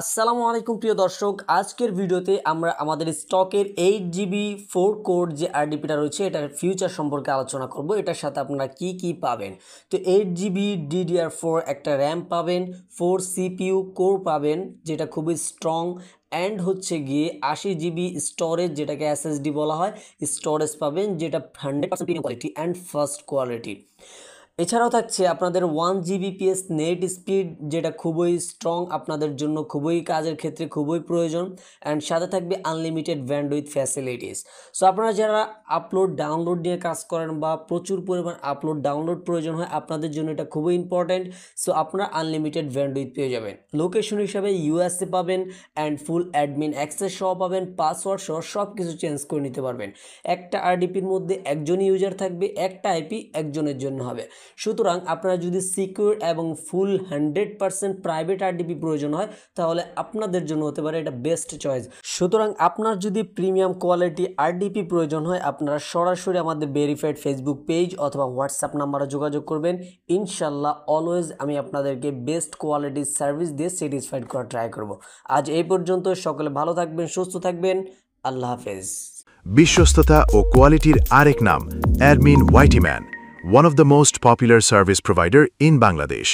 আসসালামু আলাইকুম প্রিয় দর্শক, আজকের ভিডিওতে আমরা আমাদের স্টকের 8GB 4 কোর যে আরডিপিটা রয়েছে এটার ফিউচার সম্পর্কে আলোচনা করব। এটার সাথে আপনারা কি পাবেন। তো 8GB DDR4 একটা র্যাম পাবেন, 4 CPU কোর পাবেন যেটা খুবই স্ট্রং, অ্যান্ড হচ্ছে গিয়ে 80GB স্টোরেজ যেটাকে SSD বলা হয়, স্টোরেজ পাবেন যেটা 100% premium quality and first quality. এছাড়াও থাকছে আপনাদের 1 Gbps নেট স্পিড যেটা খুবই স্ট্রং, আপনাদের জন্য খুবই কাজের ক্ষেত্রে খুবই প্রয়োজন, অ্যান্ড সাথে থাকবে আনলিমিটেড ব্যান্ডউইথ ফ্যাসিলিটিস। সো আপনারা যারা আপলোড ডাউনলোড নিয়ে কাজ করেন বা প্রচুর পরিমাণ আপলোড ডাউনলোড প্রয়োজন হয় আপনাদের জন্য এটা খুবই ইম্পর্ট্যান্ট। সো আপনারা আনলিমিটেড ব্যান্ডউইথ পেয়ে যাবেন। লোকেশন হিসাবে ইউএসএ পাবেন, অ্যান্ড ফুল অ্যাডমিন অ্যাক্সেস সহ পাবেন, পাসওয়ার্ড সহ সব কিছু চেঞ্জ করে নিতে পারবেন। একটা আরডিপির মধ্যে একজনই ইউজার থাকবে, একটা আইপি একজনের জন্য হবে। সুতরাং আপনারা যদি সিকিউর এবং ফুল 100% প্রাইভেট আরডিপি প্রয়োজন হয় তাহলে আপনাদের জন্য হতে পারে এটা বেস্ট চয়েস। সুতরাং আপনার যদি প্রিমিয়াম কোয়ালিটি আরডিপি প্রয়োজন হয় আপনারা সরাসরি আমাদের ভেরিফাইড ফেসবুক পেজ অথবা হোয়াটসঅ্যাপ নাম্বারে যোগাযোগ করবেন। ইনশাল্লাহ অলওয়েজ আমি আপনাদেরকে বেস্ট কোয়ালিটির সার্ভিস দিয়ে স্যাটিসফাইড করার ট্রাই করব। আজ এই পর্যন্ত, সকলে ভালো থাকবেন, সুস্থ থাকবেন, আল্লাহ হাফেজ। বিশ্বস্ততা ও কোয়ালিটির আরেক নাম admin ওয়াইটিম্যান, one of the most popular service provider in Bangladesh.